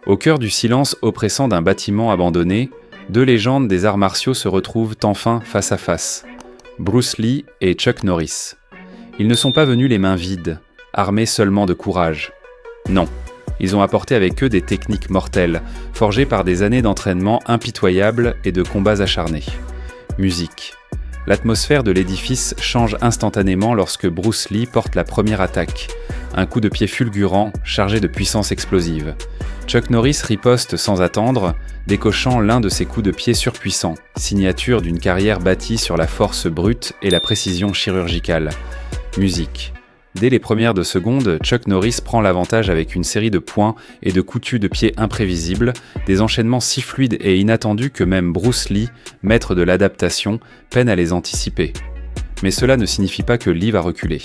Au cœur du silence oppressant d'un bâtiment abandonné, deux légendes des arts martiaux se retrouvent enfin face à face. Bruce Lee et Chuck Norris. Ils ne sont pas venus les mains vides, armés seulement de courage. Non, ils ont apporté avec eux des techniques mortelles, forgées par des années d'entraînement impitoyables et de combats acharnés. Musique. L'atmosphère de l'édifice change instantanément lorsque Bruce Lee porte la première attaque. Un coup de pied fulgurant, chargé de puissance explosive. Chuck Norris riposte sans attendre, décochant l'un de ses coups de pied surpuissants, signature d'une carrière bâtie sur la force brute et la précision chirurgicale. Musique. Dès les premières de seconde, Chuck Norris prend l'avantage avec une série de points et de coutus de pied imprévisibles, des enchaînements si fluides et inattendus que même Bruce Lee, maître de l'adaptation, peine à les anticiper. Mais cela ne signifie pas que Lee va reculer.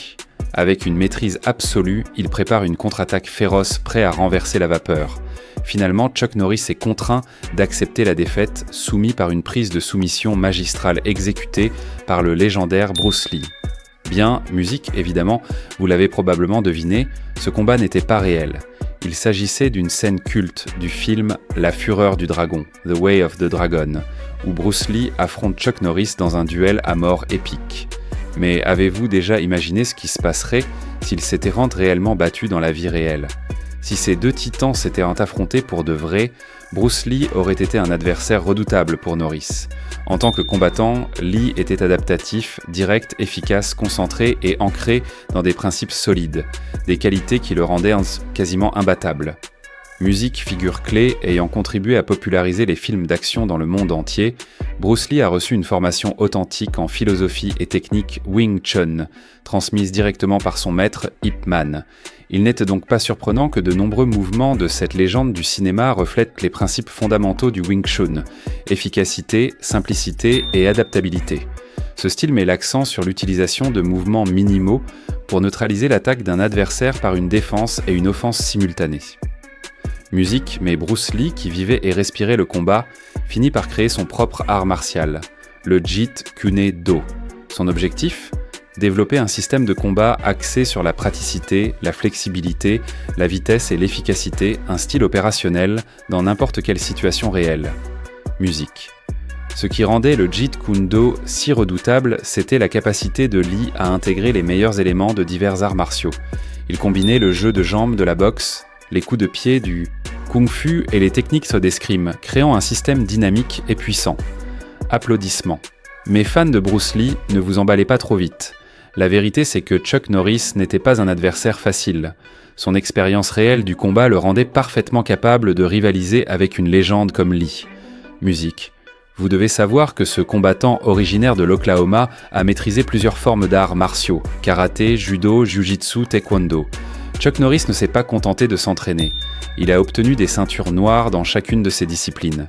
Avec une maîtrise absolue, il prépare une contre-attaque féroce prêt à renverser la vapeur. Finalement, Chuck Norris est contraint d'accepter la défaite, soumis par une prise de soumission magistrale exécutée par le légendaire Bruce Lee. Bien, musique évidemment, vous l'avez probablement deviné, ce combat n'était pas réel. Il s'agissait d'une scène culte du film La Fureur du Dragon, The Way of the Dragon, où Bruce Lee affronte Chuck Norris dans un duel à mort épique. Mais avez-vous déjà imaginé ce qui se passerait s'ils s'étaient réellement battus dans la vie réelle ? Si ces deux titans s'étaient affrontés pour de vrai, Bruce Lee aurait été un adversaire redoutable pour Norris. En tant que combattant, Lee était adaptatif, direct, efficace, concentré et ancré dans des principes solides, des qualités qui le rendaient quasiment imbattable. Musique, figure clé ayant contribué à populariser les films d'action dans le monde entier, Bruce Lee a reçu une formation authentique en philosophie et technique Wing Chun, transmise directement par son maître Ip Man. Il n'était donc pas surprenant que de nombreux mouvements de cette légende du cinéma reflètent les principes fondamentaux du Wing Chun, efficacité, simplicité et adaptabilité. Ce style met l'accent sur l'utilisation de mouvements minimaux pour neutraliser l'attaque d'un adversaire par une défense et une offense simultanées. Musique, mais Bruce Lee, qui vivait et respirait le combat, finit par créer son propre art martial, le Jeet Kune Do. Son objectif ? Développer un système de combat axé sur la praticité, la flexibilité, la vitesse et l'efficacité, un style opérationnel dans n'importe quelle situation réelle. Musique. Ce qui rendait le Jeet Kune Do si redoutable, c'était la capacité de Lee à intégrer les meilleurs éléments de divers arts martiaux. Il combinait le jeu de jambes de la boxe, les coups de pied du kung-fu et les techniques d'escrime, créant un système dynamique et puissant. Applaudissements. Mais fans de Bruce Lee, ne vous emballez pas trop vite. La vérité, c'est que Chuck Norris n'était pas un adversaire facile. Son expérience réelle du combat le rendait parfaitement capable de rivaliser avec une légende comme Lee. Musique. Vous devez savoir que ce combattant originaire de l'Oklahoma a maîtrisé plusieurs formes d'arts martiaux, karaté, judo, jiu-jitsu, taekwondo. Chuck Norris ne s'est pas contenté de s'entraîner. Il a obtenu des ceintures noires dans chacune de ces disciplines.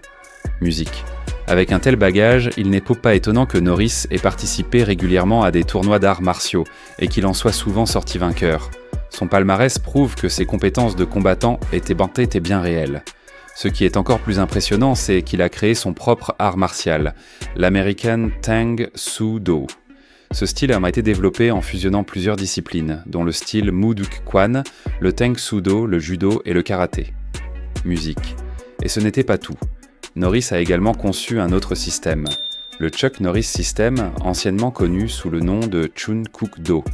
Musique. Avec un tel bagage, il n'est pas étonnant que Norris ait participé régulièrement à des tournois d'arts martiaux et qu'il en soit souvent sorti vainqueur. Son palmarès prouve que ses compétences de combattant étaient bien réelles. Ce qui est encore plus impressionnant, c'est qu'il a créé son propre art martial, l'American Tang Soo Do. Ce style a été développé en fusionnant plusieurs disciplines, dont le style Muduk Kwan, le Tang Soo Do, le judo et le karaté. Musique. Et ce n'était pas tout. Norris a également conçu un autre système, le Chuck Norris System, anciennement connu sous le nom de Chun Kuk Do.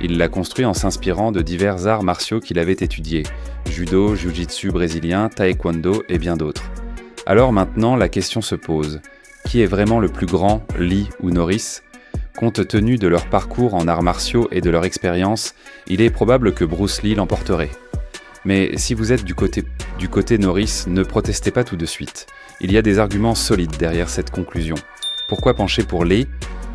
Il l'a construit en s'inspirant de divers arts martiaux qu'il avait étudiés, judo, jiu-jitsu brésilien, taekwondo et bien d'autres. Alors maintenant, la question se pose, qui est vraiment le plus grand, Lee ou Norris ? Compte tenu de leur parcours en arts martiaux et de leur expérience, il est probable que Bruce Lee l'emporterait. Mais si vous êtes du côté Norris, ne protestez pas tout de suite. Il y a des arguments solides derrière cette conclusion. Pourquoi pencher pour Lee ?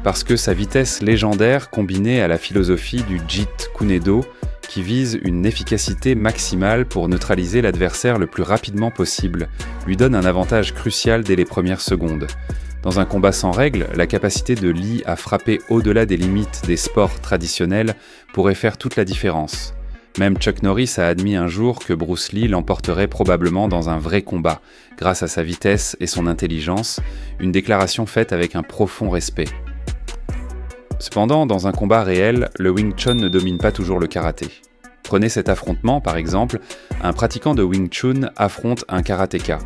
Parce que sa vitesse légendaire combinée à la philosophie du Jeet Kune Do, qui vise une efficacité maximale pour neutraliser l'adversaire le plus rapidement possible, lui donne un avantage crucial dès les premières secondes. Dans un combat sans règles, la capacité de Lee à frapper au-delà des limites des sports traditionnels pourrait faire toute la différence. Même Chuck Norris a admis un jour que Bruce Lee l'emporterait probablement dans un vrai combat, grâce à sa vitesse et son intelligence, une déclaration faite avec un profond respect. Cependant, dans un combat réel, le Wing Chun ne domine pas toujours le karaté. Prenez cet affrontement, par exemple, un pratiquant de Wing Chun affronte un karatéka.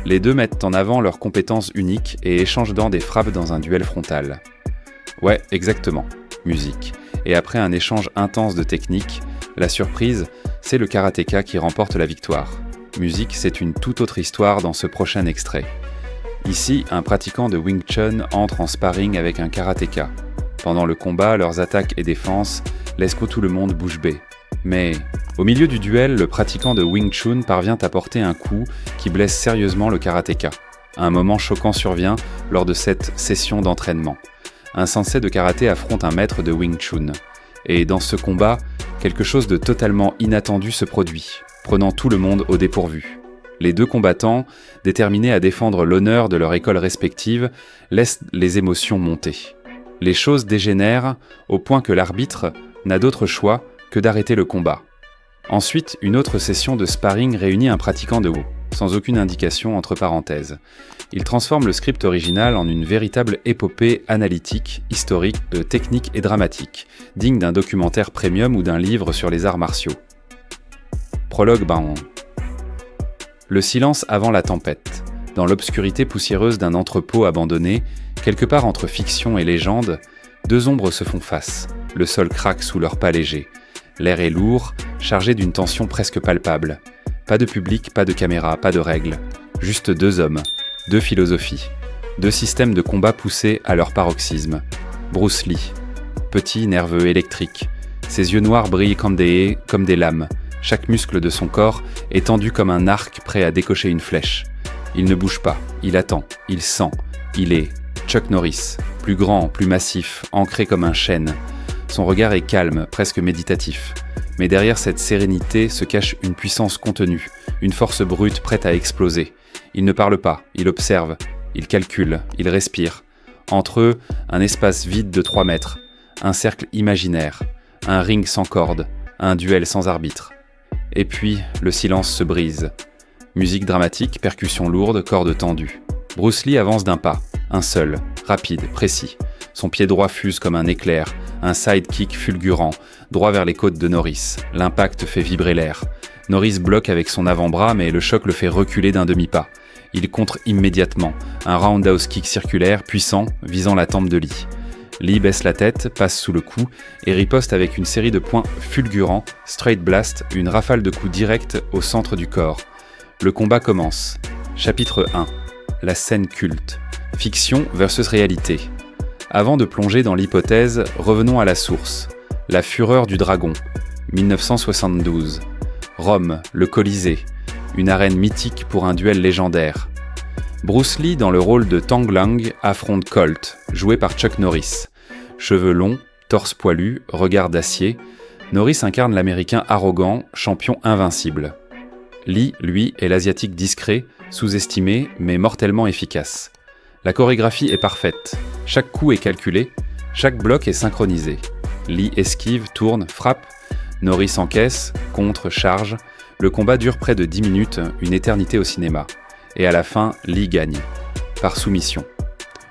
Les deux mettent en avant leurs compétences uniques et échangent des frappes dans un duel frontal. Ouais, exactement, musique. Et après un échange intense de techniques, la surprise, c'est le karatéka qui remporte la victoire. Musique, c'est une toute autre histoire dans ce prochain extrait. Ici, un pratiquant de Wing Chun entre en sparring avec un karatéka. Pendant le combat, leurs attaques et défenses laissent que tout le monde bouche bée. Mais, au milieu du duel, le pratiquant de Wing Chun parvient à porter un coup qui blesse sérieusement le karatéka. Un moment choquant survient lors de cette session d'entraînement. Un sensei de karaté affronte un maître de Wing Chun. Et dans ce combat, quelque chose de totalement inattendu se produit, prenant tout le monde au dépourvu. Les deux combattants, déterminés à défendre l'honneur de leur école respective, laissent les émotions monter. Les choses dégénèrent au point que l'arbitre n'a d'autre choix que d'arrêter le combat. Ensuite, une autre session de sparring réunit un pratiquant de Wo, sans aucune indication entre parenthèses. Il transforme le script original en une véritable épopée analytique, historique, technique et dramatique, digne d'un documentaire premium ou d'un livre sur les arts martiaux. Prologue Le silence avant la tempête. Dans l'obscurité poussiéreuse d'un entrepôt abandonné, quelque part entre fiction et légende, deux ombres se font face. Le sol craque sous leurs pas légers. L'air est lourd, chargé d'une tension presque palpable. Pas de public, pas de caméra, pas de règles. Juste deux hommes, deux philosophies, deux systèmes de combat poussés à leur paroxysme. Bruce Lee, petit, nerveux, électrique. Ses yeux noirs brillent comme des lames. Chaque muscle de son corps est tendu comme un arc prêt à décocher une flèche. Il ne bouge pas, il attend, il sent. Il est Chuck Norris, plus grand, plus massif, ancré comme un chêne. Son regard est calme, presque méditatif. Mais derrière cette sérénité se cache une puissance contenue, une force brute prête à exploser. Il ne parle pas, il observe, il calcule, il respire. Entre eux, un espace vide de 3 mètres, un cercle imaginaire, un ring sans corde, un duel sans arbitre. Et puis, le silence se brise. Musique dramatique, percussions lourdes, cordes tendues. Bruce Lee avance d'un pas, un seul, rapide, précis. Son pied droit fuse comme un éclair, un sidekick fulgurant, droit vers les côtes de Norris. L'impact fait vibrer l'air. Norris bloque avec son avant-bras, mais le choc le fait reculer d'un demi-pas. Il contre immédiatement, un roundhouse kick circulaire, puissant, visant la tempe de Lee. Lee baisse la tête, passe sous le coup, et riposte avec une série de points fulgurants, straight blast, une rafale de coups directs au centre du corps. Le combat commence. Chapitre 1. La scène culte. Fiction versus réalité. Avant de plonger dans l'hypothèse, revenons à la source. La fureur du dragon, 1972. Rome, le Colisée, une arène mythique pour un duel légendaire. Bruce Lee, dans le rôle de Tang Lang, affronte Colt, joué par Chuck Norris. Cheveux longs, torse poilu, regard d'acier, Norris incarne l'américain arrogant, champion invincible. Lee, lui, est l'asiatique discret, sous-estimé, mais mortellement efficace. La chorégraphie est parfaite, chaque coup est calculé, chaque bloc est synchronisé. Lee esquive, tourne, frappe, Norris encaisse, contre, charge. Le combat dure près de 10 minutes, une éternité au cinéma. Et à la fin, Lee gagne, par soumission.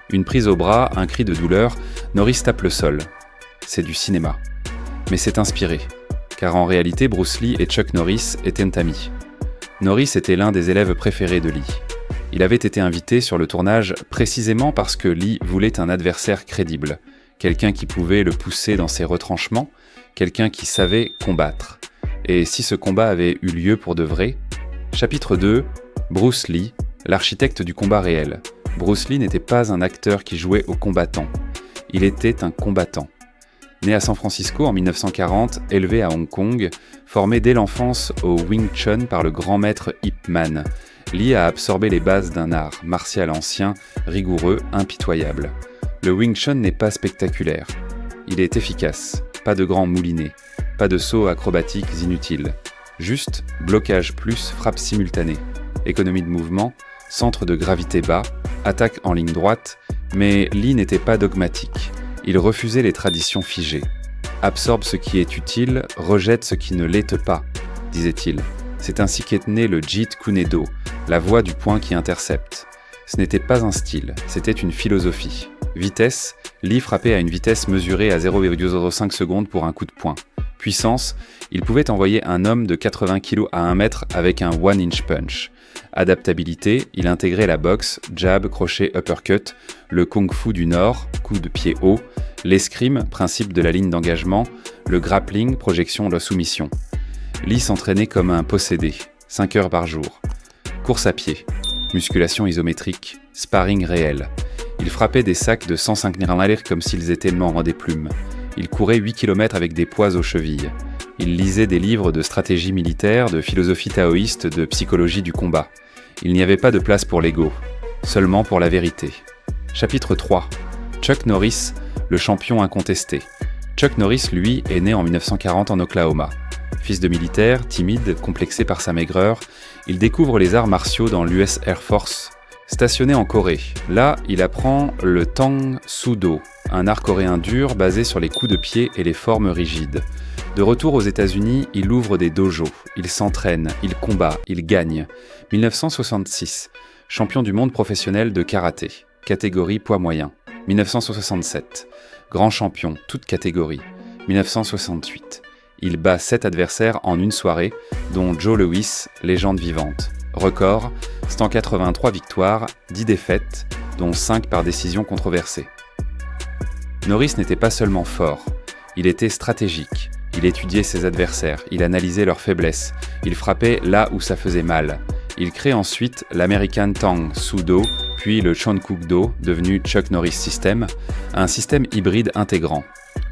Une prise au bras, un cri de douleur, Norris tape le sol. C'est du cinéma. Mais c'est inspiré, car en réalité Bruce Lee et Chuck Norris étaient amis. Norris était l'un des élèves préférés de Lee. Il avait été invité sur le tournage précisément parce que Lee voulait un adversaire crédible, quelqu'un qui pouvait le pousser dans ses retranchements, quelqu'un qui savait combattre. Et si ce combat avait eu lieu pour de vrai? Chapitre 2. Bruce Lee, l'architecte du combat réel. Bruce Lee n'était pas un acteur qui jouait aux combattants. Il était un combattant. Né à San Francisco en 1940, élevé à Hong Kong, formé dès l'enfance au Wing Chun par le grand maître Ip Man, Lee a absorbé les bases d'un art martial ancien, rigoureux, impitoyable. Le Wing Chun n'est pas spectaculaire. Il est efficace, pas de grands moulinets, pas de sauts acrobatiques inutiles. Juste blocage plus frappe simultanée, économie de mouvement, centre de gravité bas, attaque en ligne droite, mais Lee n'était pas dogmatique. Il refusait les traditions figées. Absorbe ce qui est utile, rejette ce qui ne l'est pas, disait-il. C'est ainsi qu'est né le Jeet Kune Do, la voie du point qui intercepte. Ce n'était pas un style, c'était une philosophie. Vitesse, Lee frappait à une vitesse mesurée à 0,05 secondes pour un coup de poing. Puissance, il pouvait envoyer un homme de 80 kg à 1 mètre avec un one-inch punch. Adaptabilité, il intégrait la boxe, jab, crochet, uppercut, le kung-fu du Nord, coup de pied haut, l'escrime, principe de la ligne d'engagement, le grappling, projection de la soumission. Lee s'entraînait comme un possédé, 5 heures par jour. Course à pied, musculation isométrique, sparring réel. Il frappait des sacs de 105 nirnalaires comme s'ils étaient membres des plumes. Il courait 8 km avec des poids aux chevilles. Il lisait des livres de stratégie militaire, de philosophie taoïste, de psychologie du combat. Il n'y avait pas de place pour l'ego, seulement pour la vérité. Chapitre 3. Chuck Norris, le champion incontesté. Chuck Norris, lui, est né en 1940 en Oklahoma. Fils de militaire, timide, complexé par sa maigreur, il découvre les arts martiaux dans l'US Air Force. Stationné en Corée, là, il apprend le Tang Soo Do, un art coréen dur basé sur les coups de pied et les formes rigides. De retour aux États-Unis, il ouvre des dojos, il s'entraîne, il combat, il gagne. 1966, champion du monde professionnel de karaté, catégorie poids moyen. 1967, grand champion, toute catégorie. 1968, il bat 7 adversaires en une soirée, dont Joe Louis, légende vivante. Record, 183 victoires, 10 défaites, dont 5 par décision controversée. Norris n'était pas seulement fort, il était stratégique. Il étudiait ses adversaires, il analysait leurs faiblesses, il frappait là où ça faisait mal. Il crée ensuite l'American Tang Soo Do, puis le Chonkuk Do, devenu Chuck Norris System, un système hybride intégrant.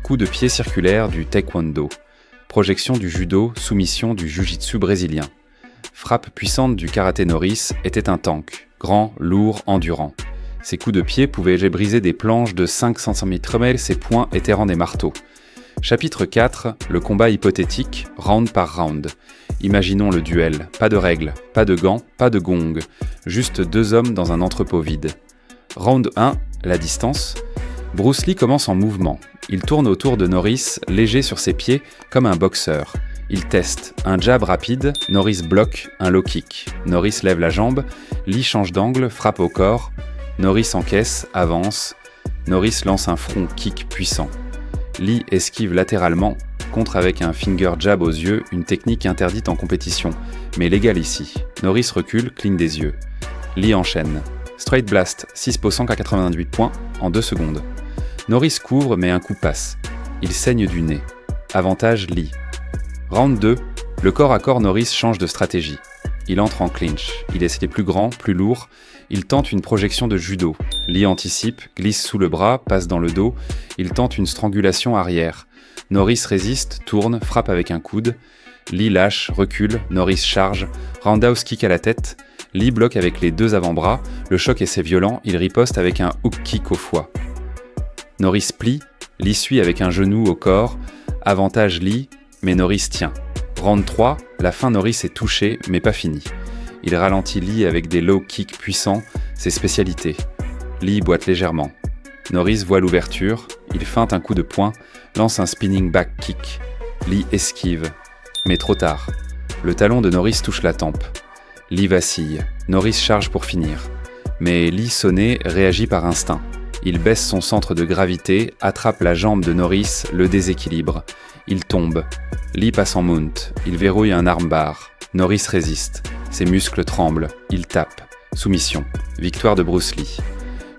Coup de pied circulaire du Taekwondo, projection du judo, soumission du jiu-jitsu brésilien. Frappe puissante du karaté Norris était un tank, grand, lourd, endurant. Ses coups de pied pouvaient briser des planches de 5 cm, ses poings étaient des marteaux. Chapitre 4, le combat hypothétique, round par round. Imaginons le duel, pas de règles, pas de gants, pas de gong, juste 2 hommes dans un entrepôt vide. Round 1, la distance. Bruce Lee commence en mouvement. Il tourne autour de Norris, léger sur ses pieds, comme un boxeur. Il teste, un jab rapide, Norris bloque, un low kick. Norris lève la jambe, Lee change d'angle, frappe au corps. Norris encaisse, avance. Norris lance un front kick puissant. Lee esquive latéralement, contre avec un finger jab aux yeux, une technique interdite en compétition, mais légale ici. Norris recule, cligne des yeux. Lee enchaîne. Straight blast, 6 possants à 88 points, en 2 secondes. Norris couvre, mais un coup passe. Il saigne du nez. Avantage Lee. Round 2, le corps à corps Norris change de stratégie. Il entre en clinch. Il est plus grand, plus lourd. Il tente une projection de judo. Lee anticipe, glisse sous le bras, passe dans le dos. Il tente une strangulation arrière. Norris résiste, tourne, frappe avec un coude. Lee lâche, recule, Norris charge. Roundhouse kick à la tête. Lee bloque avec les 2 avant-bras. Le choc est assez violent, il riposte avec un hook kick au foie. Norris plie, Lee suit avec un genou au corps. Avantage Lee, mais Norris tient. Round 3, la fin Norris est touchée, mais pas finie. Il ralentit Lee avec des low kicks puissants, ses spécialités. Lee boite légèrement. Norris voit l'ouverture, il feinte un coup de poing, lance un spinning back kick. Lee esquive, mais trop tard. Le talon de Norris touche la tempe. Lee vacille, Norris charge pour finir. Mais Lee sonné réagit par instinct. Il baisse son centre de gravité, attrape la jambe de Norris, le déséquilibre. Il tombe. Lee passe en mount. Il verrouille un armbar. Norris résiste. Ses muscles tremblent. Il tape. Soumission. Victoire de Bruce Lee.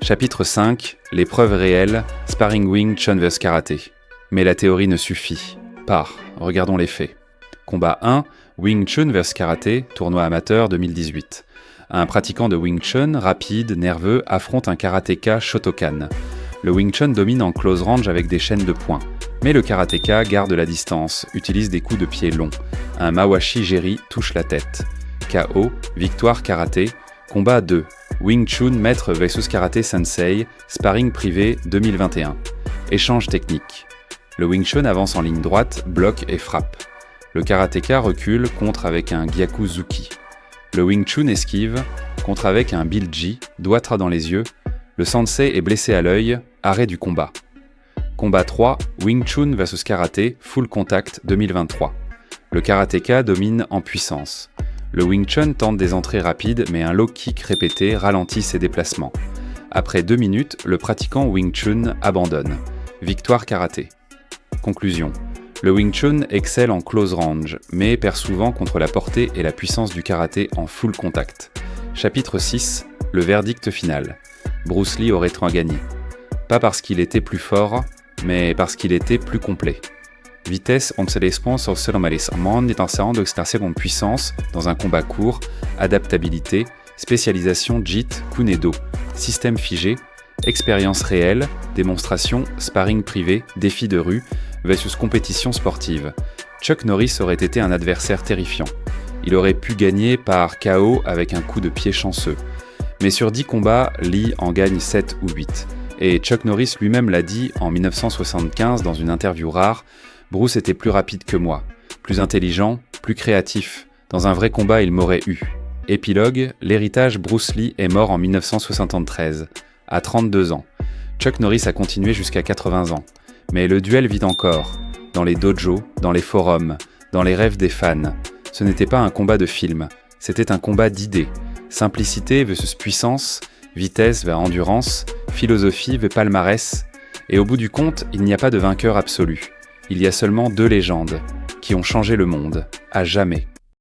Chapitre 5. L'épreuve réelle. Sparring Wing Chun vs Karaté. Mais la théorie ne suffit. Regardons les faits. Combat 1. Wing Chun vs Karaté. Tournoi amateur 2018. Un pratiquant de Wing Chun, rapide, nerveux, affronte un karatéka Shotokan. Le Wing Chun domine en close range avec des chaînes de poing. Mais le karatéka garde la distance, utilise des coups de pied longs. Un Mawashi Geri touche la tête. KO, victoire karaté. Combat 2. Wing Chun maître vs Karaté Sensei, sparring privé 2021. Échange technique. Le Wing Chun avance en ligne droite, bloque et frappe. Le karatéka recule, contre avec un Gyakuzuki. Le Wing Chun esquive, contre avec un Bilji, doigt dans les yeux. Le sensei est blessé à l'œil, arrêt du combat. Combat 3, Wing Chun vs Karaté, full contact 2023. Le karatéka domine en puissance. Le Wing Chun tente des entrées rapides, mais un low kick répété ralentit ses déplacements. Après 2 minutes, le pratiquant Wing Chun abandonne. Victoire karaté. Conclusion. Le Wing Chun excelle en close range, mais perd souvent contre la portée et la puissance du karaté en full contact. Chapitre 6, le verdict final. Bruce Lee aurait gagné. Pas parce qu'il était plus fort, mais parce qu'il était plus complet. Vitesse entre les sponsors monde est en de seconde puissance dans un combat court, adaptabilité, spécialisation JIT, Kunedo, système figé, expérience réelle, démonstration, sparring privé, défi de rue, versus compétition sportive. Chuck Norris aurait été un adversaire terrifiant. Il aurait pu gagner par KO avec un coup de pied chanceux. Mais sur 10 combats, Lee en gagne 7 ou 8. Et Chuck Norris lui-même l'a dit en 1975 dans une interview rare, Bruce était plus rapide que moi, plus intelligent, plus créatif. Dans un vrai combat, il m'aurait eu. Épilogue, l'héritage Bruce Lee est mort en 1973, à 32 ans. Chuck Norris a continué jusqu'à 80 ans. Mais le duel vit encore, dans les dojos, dans les forums, dans les rêves des fans. Ce n'était pas un combat de film, c'était un combat d'idées. Simplicité versus puissance, vitesse vers endurance, philosophie vers palmarès. Et au bout du compte, il n'y a pas de vainqueur absolu. Il y a seulement 2 légendes, qui ont changé le monde, à jamais.